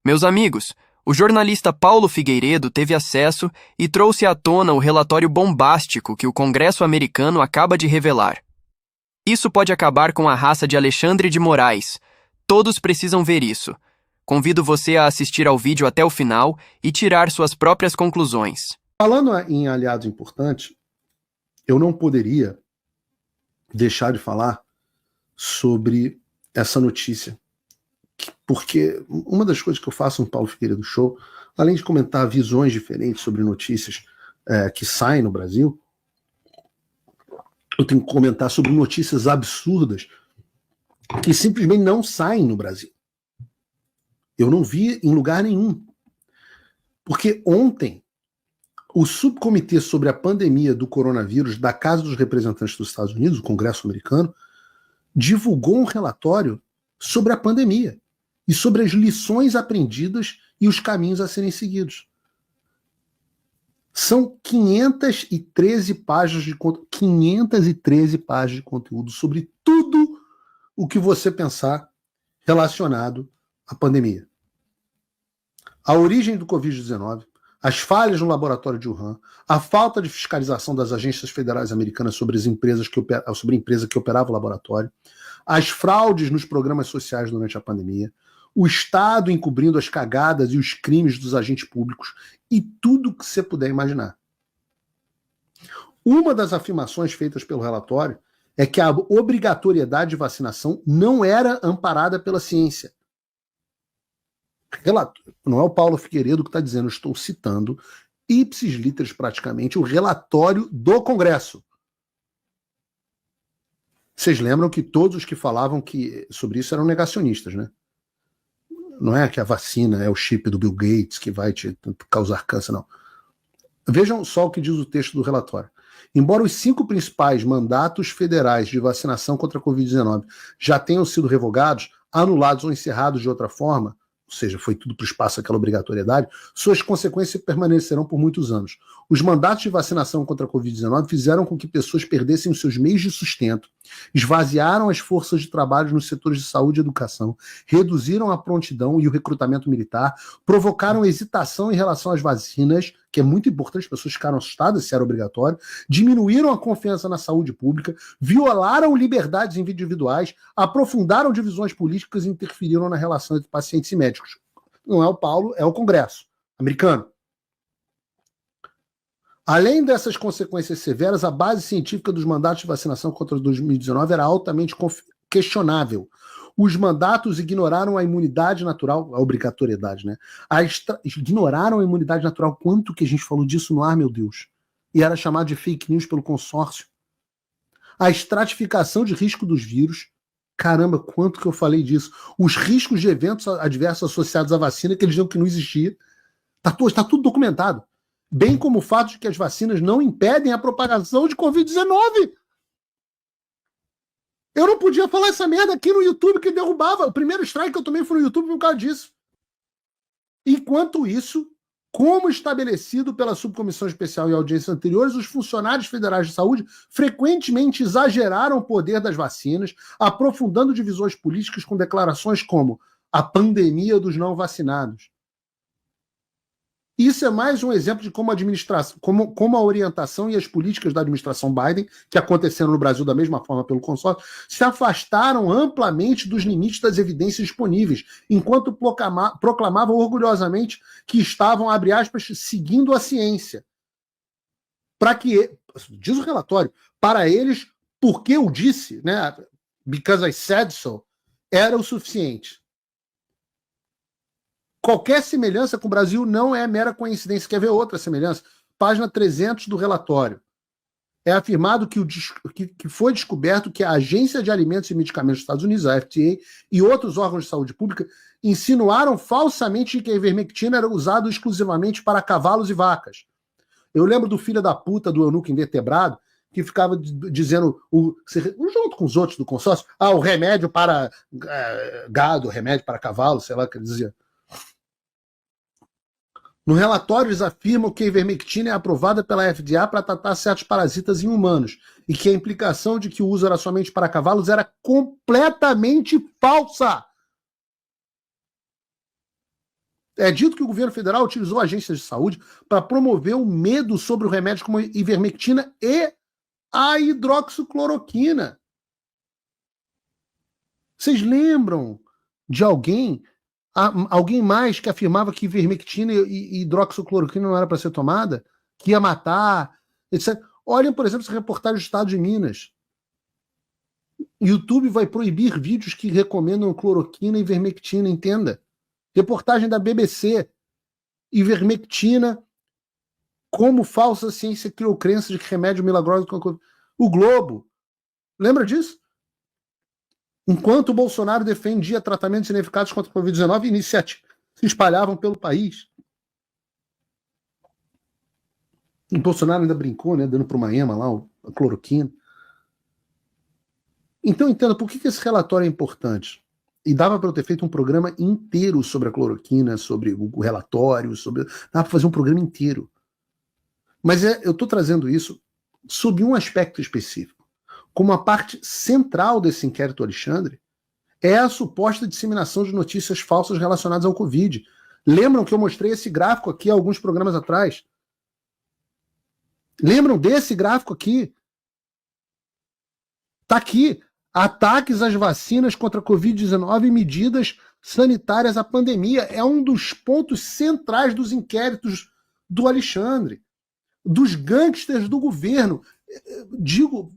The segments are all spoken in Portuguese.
Meus amigos, o jornalista Paulo Figueiredo teve acesso e trouxe à tona o relatório bombástico que o Congresso americano acaba de revelar. Isso pode acabar com a raça de Alexandre de Moraes. Todos precisam ver isso. Convido você a assistir ao vídeo até o final e tirar suas próprias conclusões. Falando em aliados importantes, eu não poderia deixar de falar sobre essa notícia. Porque uma das coisas que eu faço no Paulo Figueiredo Show, além de comentar visões diferentes sobre notícias que saem no Brasil, eu tenho que comentar sobre notícias absurdas que simplesmente não saem no Brasil. Eu não vi em lugar nenhum. Porque ontem, o subcomitê sobre a pandemia do coronavírus da Casa dos Representantes dos Estados Unidos, o Congresso americano, divulgou um relatório sobre a pandemia e sobre as lições aprendidas e os caminhos a serem seguidos. São 513 páginas de conteúdo sobre tudo o que você pensar relacionado à pandemia. A origem do Covid-19, as falhas no laboratório de Wuhan, a falta de fiscalização das agências federais americanas sobre a empresa que operava o laboratório, as fraudes nos programas sociais durante a pandemia, o Estado encobrindo as cagadas e os crimes dos agentes públicos e tudo que você puder imaginar. Uma das afirmações feitas pelo relatório é que a obrigatoriedade de vacinação não era amparada pela ciência. Não é o Paulo Figueiredo que está dizendo, eu estou citando ipsis literis praticamente o relatório do Congresso. Vocês lembram que todos os que falavam sobre isso eram negacionistas, né? Não é que a vacina é o chip do Bill Gates que vai te causar câncer, não. Vejam só o que diz o texto do relatório. Embora os 5 principais mandatos federais de vacinação contra a Covid-19 já tenham sido revogados, anulados ou encerrados de outra forma, ou seja, foi tudo para o espaço aquela obrigatoriedade, suas consequências permanecerão por muitos anos. Os mandatos de vacinação contra a Covid-19 fizeram com que pessoas perdessem os seus meios de sustento, esvaziaram as forças de trabalho nos setores de saúde e educação, reduziram a prontidão e o recrutamento militar, provocaram hesitação em relação às vacinas, que é muito importante, as pessoas ficaram assustadas se era obrigatório, diminuíram a confiança na saúde pública, violaram liberdades individuais, aprofundaram divisões políticas e interferiram na relação entre pacientes e médicos. Não é o Paulo, é o Congresso americano. Além dessas consequências severas, a base científica dos mandatos de vacinação contra 2019 era altamente questionável. Os mandatos ignoraram a imunidade natural, a obrigatoriedade, né? Ignoraram a imunidade natural. Quanto que a gente falou disso no ar, meu Deus? E era chamado de fake news pelo consórcio. A estratificação de risco dos vírus. Caramba, quanto que eu falei disso. Os riscos de eventos adversos associados à vacina, que eles diziam que não existia. Está tudo documentado. Bem como o fato de que as vacinas não impedem a propagação de Covid-19. Eu não podia falar essa merda aqui no YouTube que derrubava. O primeiro strike que eu tomei foi no YouTube por causa disso. Enquanto isso, como estabelecido pela Subcomissão Especial e audiências anteriores, os funcionários federais de saúde frequentemente exageraram o poder das vacinas, aprofundando divisões políticas com declarações como a pandemia dos não vacinados. Isso é mais um exemplo de como a orientação e as políticas da administração Biden, que aconteceram no Brasil da mesma forma pelo consórcio, se afastaram amplamente dos limites das evidências disponíveis, enquanto proclamavam orgulhosamente que estavam, abre aspas, seguindo a ciência. Diz o relatório, para eles, porque eu disse, né, because I said so, era o suficiente. Qualquer semelhança com o Brasil não é mera coincidência. Quer ver outra semelhança? Página 300 do relatório. É afirmado que foi descoberto que a Agência de Alimentos e Medicamentos dos Estados Unidos, a FDA, e outros órgãos de saúde pública insinuaram falsamente que a ivermectina era usada exclusivamente para cavalos e vacas. Eu lembro do filho da puta do eunuco invertebrado que ficava dizendo, junto com os outros do consórcio, o remédio para gado, remédio para cavalo, sei lá o que ele dizia. No relatório, eles afirmam que a ivermectina é aprovada pela FDA para tratar certos parasitas em humanos e que a implicação de que o uso era somente para cavalos era completamente falsa. É dito que o governo federal utilizou agências de saúde para promover o medo sobre o remédio como a ivermectina e a hidroxicloroquina. Vocês lembram de alguém mais que afirmava que ivermectina e hidroxicloroquina não era para ser tomada? Que ia matar, etc. Olhem, por exemplo, essa reportagem do Estado de Minas. YouTube vai proibir vídeos que recomendam cloroquina e ivermectina, entenda. Reportagem da BBC. Ivermectina, como falsa ciência criou crença de que remédio milagroso... O Globo. Lembra disso? Enquanto o Bolsonaro defendia tratamentos ineficazes contra a Covid-19, iniciativas se espalhavam pelo país. O Bolsonaro ainda brincou, né, dando para uma ema lá, a cloroquina. Então, entenda, por que esse relatório é importante? E dava para eu ter feito um programa inteiro sobre a cloroquina, sobre o relatório, dava para fazer um programa inteiro. Mas eu estou trazendo isso sob um aspecto específico. Como a parte central desse inquérito Alexandre é a suposta disseminação de notícias falsas relacionadas ao Covid. Lembram que eu mostrei esse gráfico aqui há alguns programas atrás? Lembram desse gráfico aqui? Está aqui. Ataques às vacinas contra a Covid-19 e medidas sanitárias à pandemia. É um dos pontos centrais dos inquéritos do Alexandre, dos gangsters do governo. Digo...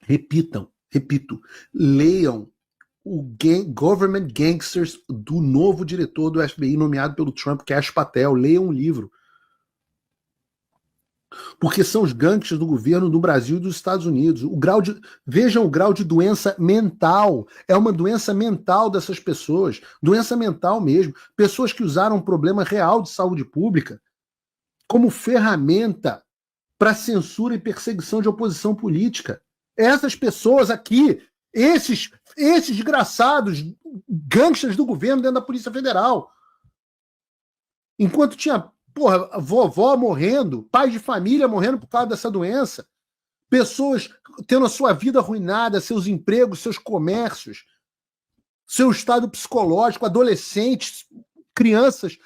Repito, leiam o Government Gangsters do novo diretor do FBI nomeado pelo Trump, Kash Patel. Leiam um livro. Porque são os gangsters do governo do Brasil e dos Estados Unidos. Vejam o grau de doença mental. É uma doença mental dessas pessoas. Doença mental mesmo. Pessoas que usaram um problema real de saúde pública como ferramenta para censura e perseguição de oposição política. Essas pessoas aqui, esses desgraçados gangsters do governo dentro da Polícia Federal. Enquanto tinha, vovó morrendo, pais de família morrendo por causa dessa doença, pessoas tendo a sua vida arruinada, seus empregos, seus comércios, seu estado psicológico, adolescentes, crianças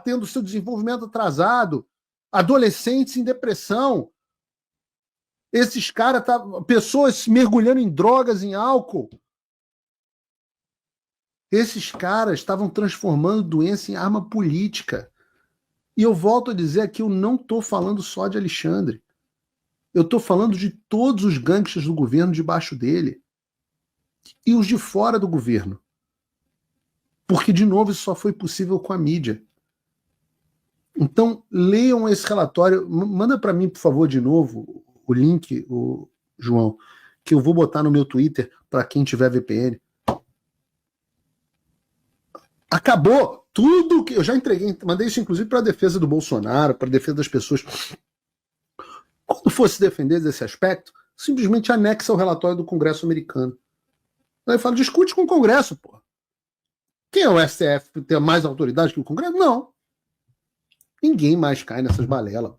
tendo seu desenvolvimento atrasado, adolescentes em depressão, esses caras, pessoas mergulhando em drogas, em álcool. Esses caras estavam transformando doença em arma política. E eu volto a dizer que eu não estou falando só de Alexandre. Eu estou falando de todos os gangsters do governo debaixo dele. E os de fora do governo. Porque, de novo, isso só foi possível com a mídia. Então, leiam esse relatório. Manda para mim, por favor, de novo, o link, João, que eu vou botar no meu Twitter para quem tiver VPN. Acabou tudo que eu já entreguei. Mandei isso, inclusive, para a defesa do Bolsonaro, para a defesa das pessoas. Quando fosse defender desse aspecto, simplesmente anexa o relatório do Congresso americano. Aí fala, discute com o Congresso, pô. Quem é o STF? Tem mais autoridade que o Congresso? Não. Ninguém mais cai nessas balelas.